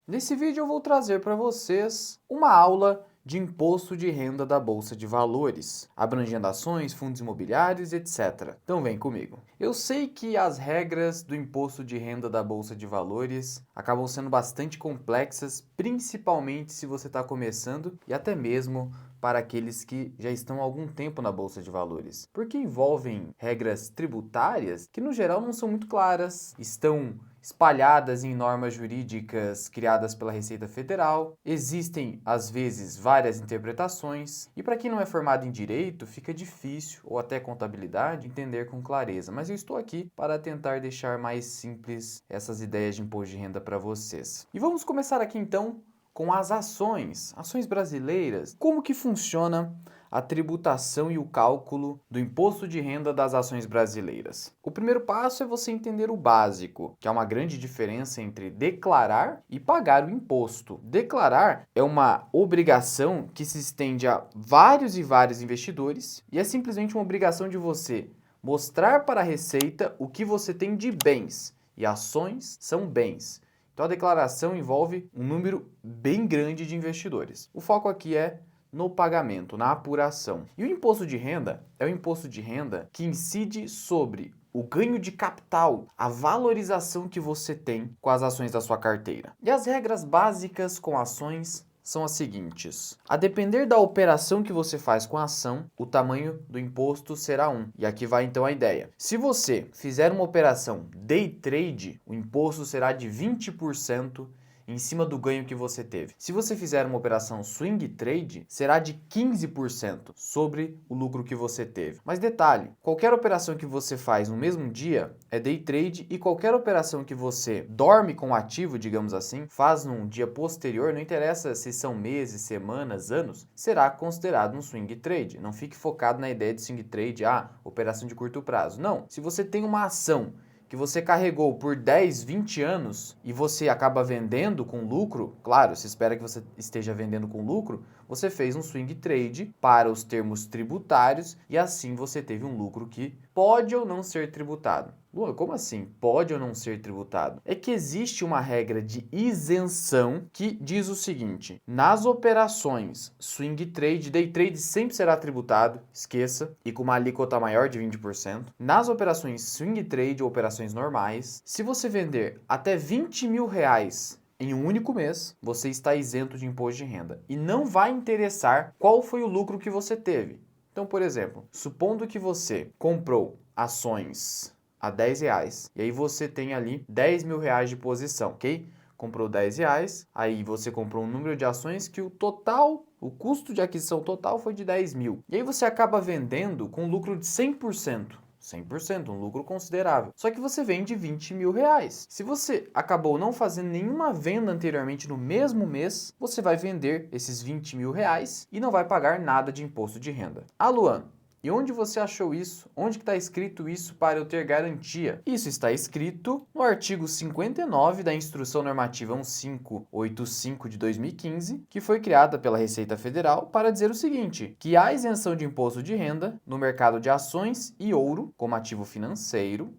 Nesse vídeo eu vou trazer para vocês uma aula de imposto de renda da Bolsa de Valores, abrangendo ações, fundos imobiliários, etc. Então vem comigo. Eu sei que as regras do imposto de renda da Bolsa de Valores acabam sendo bastante complexas, principalmente se você está começando e até mesmo para aqueles que já estão há algum tempo na Bolsa de Valores, porque envolvem regras tributárias que no geral não são muito claras, estão espalhadas em normas jurídicas criadas pela Receita Federal. Existem, às vezes, várias interpretações, e para quem não é formado em direito, fica difícil, ou até contabilidade, entender com clareza. Mas eu estou aqui para tentar deixar mais simples essas ideias de imposto de renda para vocês. E vamos começar aqui então com as ações brasileiras. Como que funciona a tributação e o cálculo do imposto de renda das ações brasileiras? O primeiro passo é você entender o básico, que é uma grande diferença entre declarar e pagar o imposto. Declarar é uma obrigação que se estende a vários e vários investidores e é simplesmente uma obrigação de você mostrar para a Receita o que você tem de bens, e ações são bens. Então a declaração envolve um número bem grande de investidores. O foco aqui é no pagamento, na apuração. E o imposto de renda é o imposto de renda que incide sobre o ganho de capital, a valorização que você tem com as ações da sua carteira. E as regras básicas com ações são as seguintes: a depender da operação que você faz com a ação, o tamanho do imposto será 1. E aqui vai então a ideia. Se você fizer uma operação day trade, o imposto será de 20% em cima do ganho que você teve. Se você fizer uma operação swing trade, será de 15% sobre o lucro que você teve. Mas detalhe, qualquer operação que você faz no mesmo dia é day trade, e qualquer operação que você dorme com o ativo, digamos assim, faz num dia posterior, não interessa se são meses, semanas, anos, será considerado um swing trade. Não fique focado na ideia de swing trade, operação de curto prazo. Não, se você tem uma ação que você carregou por 10, 20 anos e você acaba vendendo com lucro, claro, se espera que você esteja vendendo com lucro, você fez um swing trade para os termos tributários e assim você teve um lucro que pode ou não ser tributado. Luan, como assim? Pode ou não ser tributado? É que existe uma regra de isenção que diz o seguinte: nas operações swing trade, day trade sempre será tributado, esqueça, e com uma alíquota maior de 20%. Nas operações swing trade ou operações normais, se você vender até 20 mil reais em um único mês, você está isento de imposto de renda e não vai interessar qual foi o lucro que você teve. Então, por exemplo, supondo que você comprou ações a R$ 10 e aí você tem ali 10 mil reais de posição, ok? Comprou R$ 10, aí você comprou um número de ações que o custo de aquisição total foi de 10 mil. E aí você acaba vendendo com lucro de 100%. 100%, um lucro considerável. Só que você vende 20 mil reais. Se você acabou não fazendo nenhuma venda anteriormente no mesmo mês, você vai vender esses 20 mil reais e não vai pagar nada de imposto de renda. Luan, e onde você achou isso? Onde que está escrito isso para eu ter garantia? Isso está escrito no artigo 59 da Instrução Normativa 1585 de 2015, que foi criada pela Receita Federal para dizer o seguinte, que há isenção de imposto de renda no mercado de ações e ouro como ativo financeiro,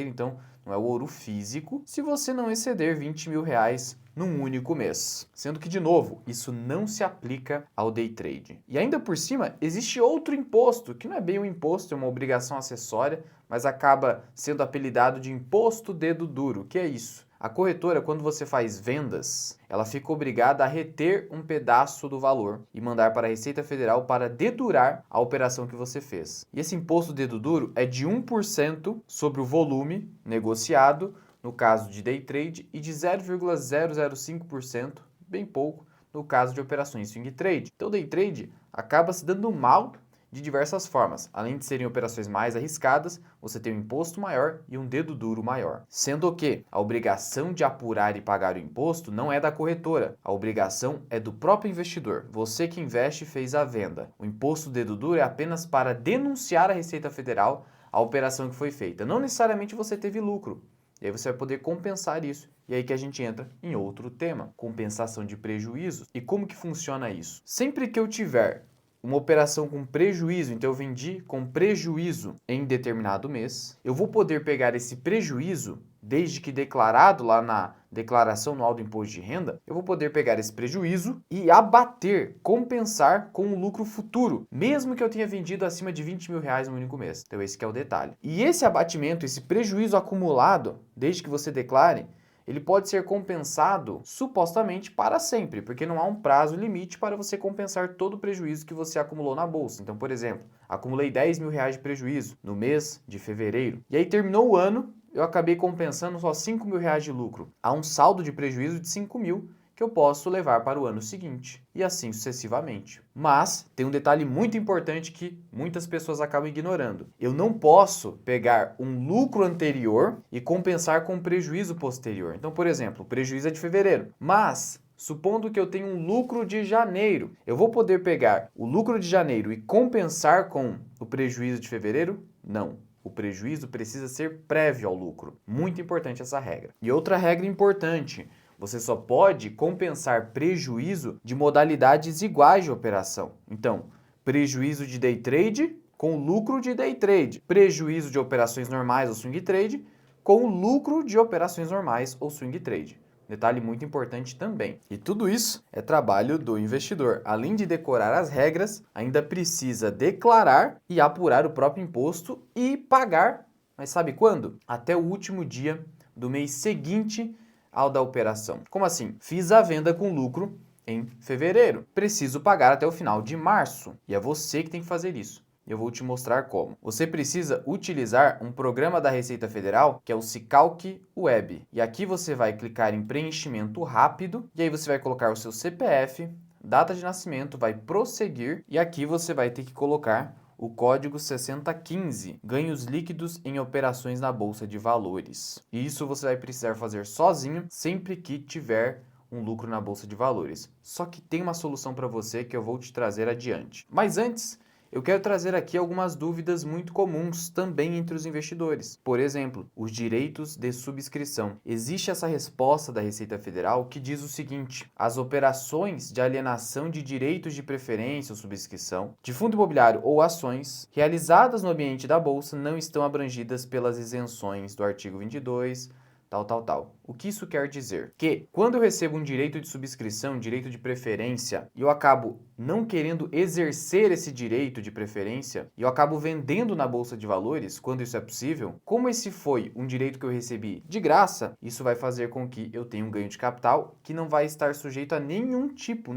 então não é o ouro físico, se você não exceder 20 mil reais num único mês. Sendo que, de novo, isso não se aplica ao day trade. E ainda por cima, existe outro imposto, que não é bem um imposto, é uma obrigação acessória, mas acaba sendo apelidado de imposto dedo duro. O que é isso? A corretora, quando você faz vendas, ela fica obrigada a reter um pedaço do valor e mandar para a Receita Federal para dedurar a operação que você fez. E esse imposto dedo duro é de 1% sobre o volume negociado, no caso de day trade, e de 0,005%, bem pouco, no caso de operações swing trade. Então, day trade acaba se dando mal de diversas formas. Além de serem operações mais arriscadas, você tem um imposto maior e um dedo duro maior. Sendo que a obrigação de apurar e pagar o imposto não é da corretora, a obrigação é do próprio investidor. Você que investe fez a venda. O imposto dedo duro é apenas para denunciar à Receita Federal a operação que foi feita. Não necessariamente você teve lucro. E aí você vai poder compensar isso. E aí que a gente entra em outro tema, compensação de prejuízos. E como que funciona isso? Sempre que eu tiver uma operação com prejuízo, então eu vendi com prejuízo em determinado mês, eu vou poder pegar esse prejuízo, desde que declarado lá na declaração anual do imposto de renda, eu vou poder pegar esse prejuízo e abater, compensar com o lucro futuro, mesmo que eu tenha vendido acima de 20 mil reais no único mês. Então esse que é o detalhe. E esse abatimento, esse prejuízo acumulado, desde que você declare, ele pode ser compensado supostamente para sempre, porque não há um prazo limite para você compensar todo o prejuízo que você acumulou na bolsa. Então, por exemplo, acumulei 10 mil reais de prejuízo no mês de fevereiro, e aí terminou o ano, eu acabei compensando só 5 mil reais de lucro. Há um saldo de prejuízo de 5 mil que eu posso levar para o ano seguinte, e assim sucessivamente. Mas tem um detalhe muito importante que muitas pessoas acabam ignorando. Eu não posso pegar um lucro anterior e compensar com um prejuízo posterior. Então, por exemplo, o prejuízo é de fevereiro, mas supondo que eu tenho um lucro de janeiro, eu vou poder pegar o lucro de janeiro e compensar com o prejuízo de fevereiro? Não. O prejuízo precisa ser prévio ao lucro. Muito importante essa regra. E outra regra importante, você só pode compensar prejuízo de modalidades iguais de operação. Então, prejuízo de day trade com lucro de day trade. Prejuízo de operações normais ou swing trade com lucro de operações normais ou swing trade. Detalhe muito importante também. E tudo isso é trabalho do investidor. Além de decorar as regras, ainda precisa declarar e apurar o próprio imposto e pagar, mas sabe quando? Até o último dia do mês seguinte ao da operação. Como assim? Fiz a venda com lucro em fevereiro. Preciso pagar até o final de março. E é você que tem que fazer isso. Eu vou te mostrar como. Você precisa utilizar um programa da Receita Federal, que é o Sicalc Web. E aqui você vai clicar em preenchimento rápido, e aí você vai colocar o seu CPF, data de nascimento, vai prosseguir, e aqui você vai ter que colocar o código 6015, ganhos líquidos em operações na Bolsa de Valores. E isso você vai precisar fazer sozinho, sempre que tiver um lucro na Bolsa de Valores. Só que tem uma solução para você que eu vou te trazer adiante. Mas antes, eu quero trazer aqui algumas dúvidas muito comuns também entre os investidores. Por exemplo, os direitos de subscrição. Existe essa resposta da Receita Federal que diz o seguinte: as operações de alienação de direitos de preferência ou subscrição de fundo imobiliário ou ações realizadas no ambiente da Bolsa não estão abrangidas pelas isenções do artigo 22, tal. O que isso quer dizer? Que quando eu recebo um direito de subscrição, um direito de preferência, e eu acabo não querendo exercer esse direito de preferência, e eu acabo vendendo na Bolsa de Valores, quando isso é possível, como esse foi um direito que eu recebi de graça, isso vai fazer com que eu tenha um ganho de capital que não vai estar sujeito a nenhum tipo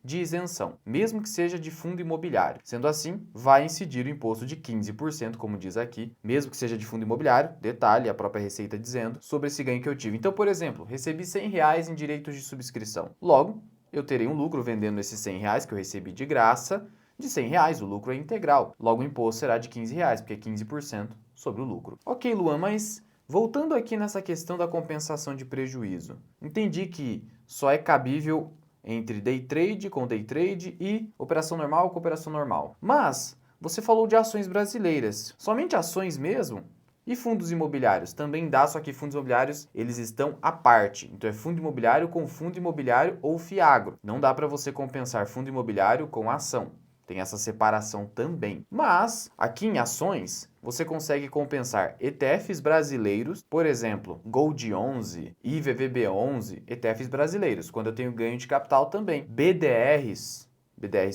de isenção, mesmo que seja de fundo imobiliário. Sendo assim, vai incidir o imposto de 15%, como diz aqui, mesmo que seja de fundo imobiliário, detalhe, a própria Receita dizendo, sobre esse ganho que eu tive. Então, por exemplo, recebi R$100 em direitos de subscrição. Logo, eu terei um lucro vendendo esses R$100 que eu recebi de graça, de R$100, o lucro é integral. Logo, o imposto será de R$15, porque é 15% sobre o lucro. Ok, Luan, mas voltando aqui nessa questão da compensação de prejuízo, entendi que só é cabível entre day trade com day trade e operação normal com operação normal. Mas você falou de ações brasileiras. Somente ações mesmo? E fundos imobiliários? Também dá, só que fundos imobiliários, eles estão à parte. Então é fundo imobiliário com fundo imobiliário ou fiagro. Não dá para você compensar fundo imobiliário com ação. Tem essa separação também. Mas, aqui em ações, você consegue compensar ETFs brasileiros, por exemplo, Gold 11, IVVB 11, ETFs brasileiros, quando eu tenho ganho de capital também. BDRs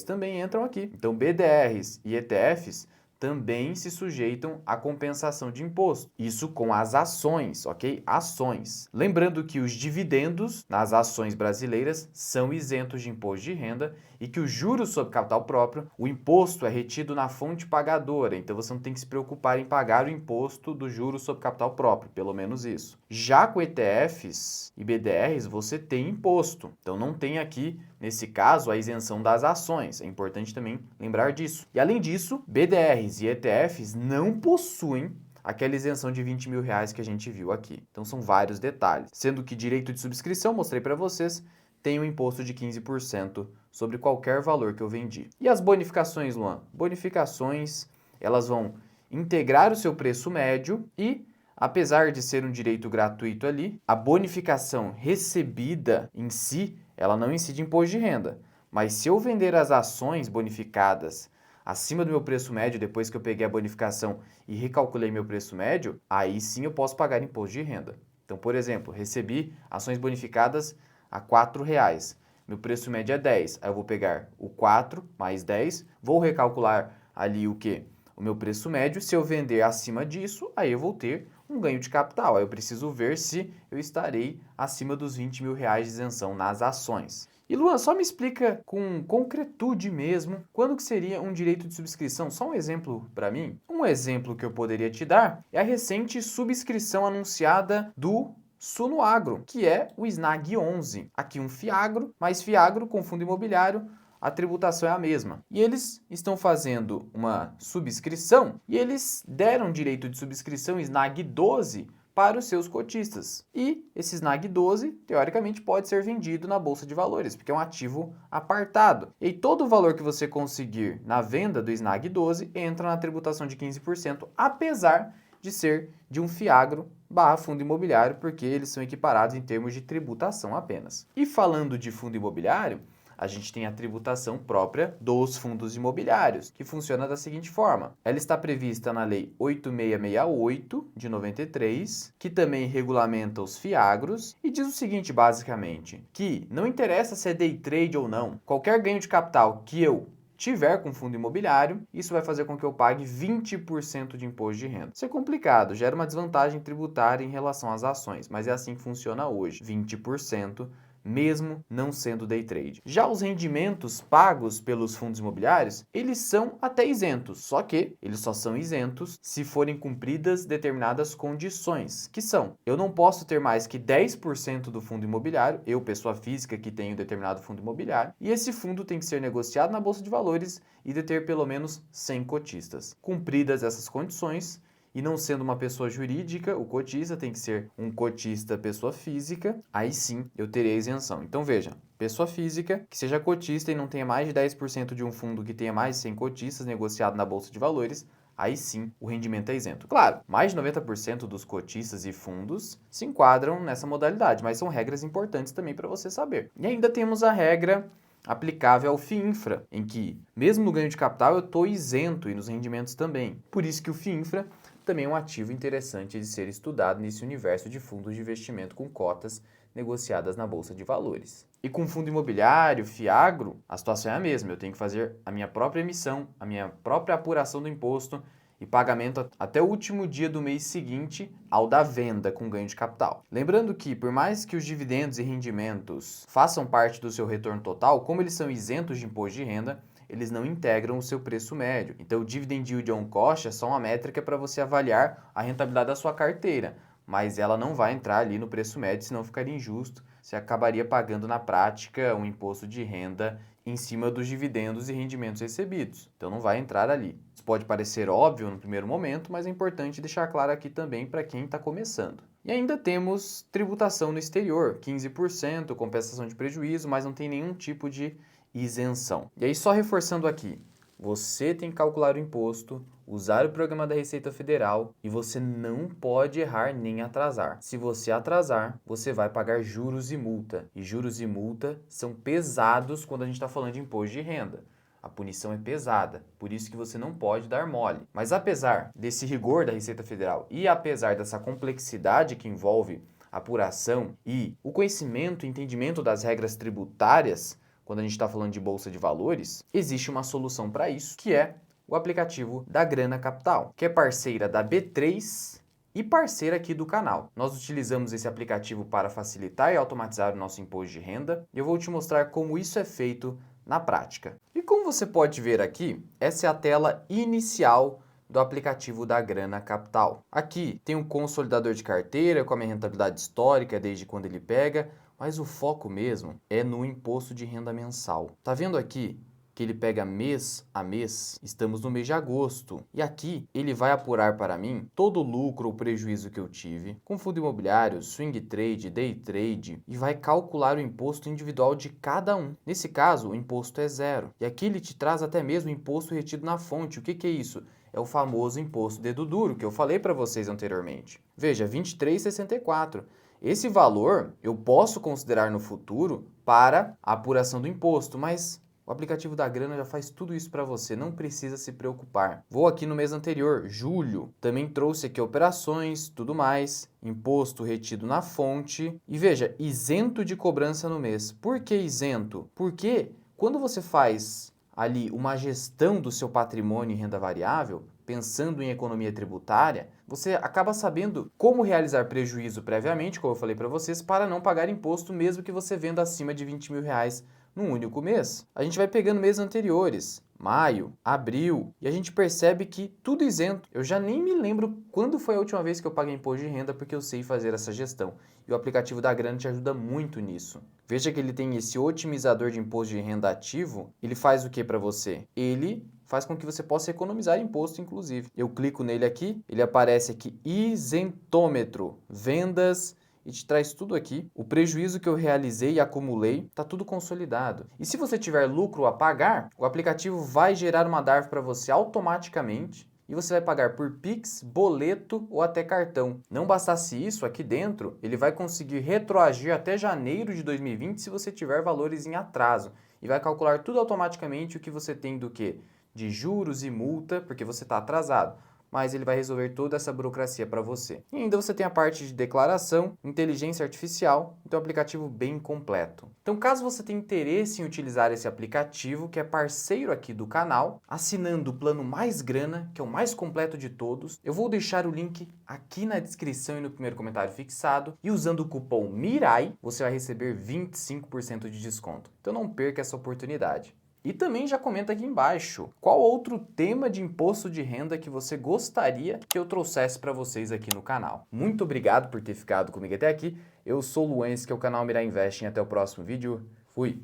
também entram aqui. Então, BDRs e ETFs também se sujeitam à compensação de imposto. Isso com as ações, ok? Ações. Lembrando que os dividendos nas ações brasileiras são isentos de imposto de renda e que o juros sobre capital próprio, o imposto é retido na fonte pagadora, então você não tem que se preocupar em pagar o imposto do juros sobre capital próprio, pelo menos isso. Já com ETFs e BDRs, você tem imposto, então não tem aqui, nesse caso, a isenção das ações, é importante também lembrar disso. E além disso, BDRs e ETFs não possuem aquela isenção de 20 mil reais que a gente viu aqui. Então são vários detalhes, sendo que direito de subscrição, mostrei para vocês, tem um imposto de 15% sobre qualquer valor que eu vendi. E as bonificações, Luan? Bonificações, elas vão integrar o seu preço médio e, apesar de ser um direito gratuito ali, a bonificação recebida em si, ela não incide imposto de renda. Mas se eu vender as ações bonificadas acima do meu preço médio, depois que eu peguei a bonificação e recalculei meu preço médio, aí sim eu posso pagar imposto de renda. Então, por exemplo, recebi ações bonificadas a R$ 4,00. Meu preço médio é 10. Aí eu vou pegar o 4 mais 10, vou recalcular ali o quê? O meu preço médio. Se eu vender acima disso, aí eu vou ter um ganho de capital. Aí eu preciso ver se eu estarei acima dos R$ 20.000 de isenção nas ações. E Luan, só me explica com concretude mesmo, quando que seria um direito de subscrição? Só um exemplo para mim. Um exemplo que eu poderia te dar é a recente subscrição anunciada do Sunoagro, que é o SNAG 11. Aqui um FIAGRO, mas FIAGRO com fundo imobiliário, a tributação é a mesma. E eles estão fazendo uma subscrição e eles deram direito de subscrição SNAG 12 para os seus cotistas. E esse SNAG 12, teoricamente, pode ser vendido na Bolsa de Valores, porque é um ativo apartado. E todo o valor que você conseguir na venda do SNAG 12 entra na tributação de 15%, apesar de ser de um FIAGRO / fundo imobiliário, porque eles são equiparados em termos de tributação apenas. E falando de fundo imobiliário, a gente tem a tributação própria dos fundos imobiliários, que funciona da seguinte forma. Ela está prevista na Lei 8668, de 93, que também regulamenta os FIAGROS, e diz o seguinte, basicamente, que não interessa se é day trade ou não, qualquer ganho de capital que eu tiver com fundo imobiliário, isso vai fazer com que eu pague 20% de imposto de renda. Isso é complicado, gera uma desvantagem tributária em relação às ações, mas é assim que funciona hoje, 20%, mesmo não sendo day trade. Já os rendimentos pagos pelos fundos imobiliários, eles são até isentos, só que eles só são isentos se forem cumpridas determinadas condições, que são, eu não posso ter mais que 10% do fundo imobiliário, eu, pessoa física que tenho determinado fundo imobiliário, e esse fundo tem que ser negociado na Bolsa de Valores e deter pelo menos 100 cotistas. Cumpridas essas condições, e não sendo uma pessoa jurídica, o cotista tem que ser um cotista pessoa física, aí sim eu terei a isenção. Então veja, pessoa física que seja cotista e não tenha mais de 10% de um fundo que tenha mais de 100 cotistas negociado na Bolsa de Valores, aí sim o rendimento é isento. Claro, mais de 90% dos cotistas e fundos se enquadram nessa modalidade, mas são regras importantes também para você saber. E ainda temos a regra aplicável ao FIINFRA, em que, mesmo no ganho de capital, eu estou isento e nos rendimentos também. Por isso que o FIINFRA também é um ativo interessante de ser estudado nesse universo de fundos de investimento com cotas negociadas na Bolsa de Valores. E com fundo imobiliário, FIAGRO, a situação é a mesma. Eu tenho que fazer a minha própria emissão, a minha própria apuração do imposto e pagamento até o último dia do mês seguinte ao da venda com ganho de capital. Lembrando que, por mais que os dividendos e rendimentos façam parte do seu retorno total, como eles são isentos de imposto de renda, eles não integram o seu preço médio. Então, o Dividend Yield on Cost é só uma métrica para você avaliar a rentabilidade da sua carteira, mas ela não vai entrar ali no preço médio, senão ficaria injusto. Você acabaria pagando na prática um imposto de renda em cima dos dividendos e rendimentos recebidos. Então, não vai entrar ali. Isso pode parecer óbvio no primeiro momento, mas é importante deixar claro aqui também para quem está começando. E ainda temos tributação no exterior, 15%, compensação de prejuízo, mas não tem nenhum tipo de isenção. E aí, só reforçando aqui, você tem que calcular o imposto, usar o programa da Receita Federal e você não pode errar nem atrasar. Se você atrasar, você vai pagar juros e multa. E juros e multa são pesados quando a gente está falando de imposto de renda. A punição é pesada, por isso que você não pode dar mole. Mas apesar desse rigor da Receita Federal e apesar dessa complexidade que envolve apuração e o conhecimento e entendimento das regras tributárias, quando a gente está falando de bolsa de valores, existe uma solução para isso, que é o aplicativo da Grana Capital, que é parceira da B3 e parceira aqui do canal. Nós utilizamos esse aplicativo para facilitar e automatizar o nosso imposto de renda e eu vou te mostrar como isso é feito na prática. E como você pode ver aqui, essa é a tela inicial do aplicativo da Grana Capital. Aqui tem um consolidador de carteira com a minha rentabilidade histórica desde quando ele pega, mas o foco mesmo é no imposto de renda mensal. Tá vendo aqui que ele pega mês a mês? Estamos no mês de agosto. E aqui ele vai apurar para mim todo o lucro ou prejuízo que eu tive com fundo imobiliário, swing trade, day trade e vai calcular o imposto individual de cada um. Nesse caso, o imposto é zero. E aqui ele te traz até mesmo o imposto retido na fonte. O que é isso? É o famoso imposto dedo duro que eu falei para vocês anteriormente. Veja, 23,64. Esse valor eu posso considerar no futuro para a apuração do imposto, mas o aplicativo da Grana já faz tudo isso para você, não precisa se preocupar. Vou aqui no mês anterior, julho, também trouxe aqui operações, tudo mais, imposto retido na fonte e veja, isento de cobrança no mês. Por que isento? Porque quando você faz ali uma gestão do seu patrimônio em renda variável, pensando em economia tributária, você acaba sabendo como realizar prejuízo previamente, como eu falei para vocês, para não pagar imposto mesmo que você venda acima de R$ 20.000 num único mês. A gente vai pegando meses anteriores, maio, abril, e a gente percebe que tudo isento. Eu já nem me lembro quando foi a última vez que eu paguei imposto de renda porque eu sei fazer essa gestão. E o aplicativo da Grana te ajuda muito nisso. Veja que ele tem esse otimizador de imposto de renda ativo. Ele faz o que para você? Ele faz com que você possa economizar imposto, inclusive. Eu clico nele aqui, ele aparece aqui isentômetro, vendas, e te traz tudo aqui. O prejuízo que eu realizei e acumulei, está tudo consolidado. E se você tiver lucro a pagar, o aplicativo vai gerar uma DARF para você automaticamente e você vai pagar por Pix, boleto ou até cartão. Não bastasse isso, aqui dentro, ele vai conseguir retroagir até janeiro de 2020 se você tiver valores em atraso. E vai calcular tudo automaticamente o que você tem do quê? De juros e multa, porque você está atrasado. Mas ele vai resolver toda essa burocracia para você. E ainda você tem a parte de declaração, inteligência artificial, então é um aplicativo bem completo. Então, caso você tenha interesse em utilizar esse aplicativo, que é parceiro aqui do canal, assinando o plano Mais Grana, que é o mais completo de todos, eu vou deixar o link aqui na descrição e no primeiro comentário fixado, e usando o cupom MIRAI, você vai receber 25% de desconto. Então não perca essa oportunidade. E também já comenta aqui embaixo qual outro tema de imposto de renda que você gostaria que eu trouxesse para vocês aqui no canal. Muito obrigado por ter ficado comigo até aqui. Eu sou o Luan, esse que é o canal Mirai Investing. Até o próximo vídeo. Fui!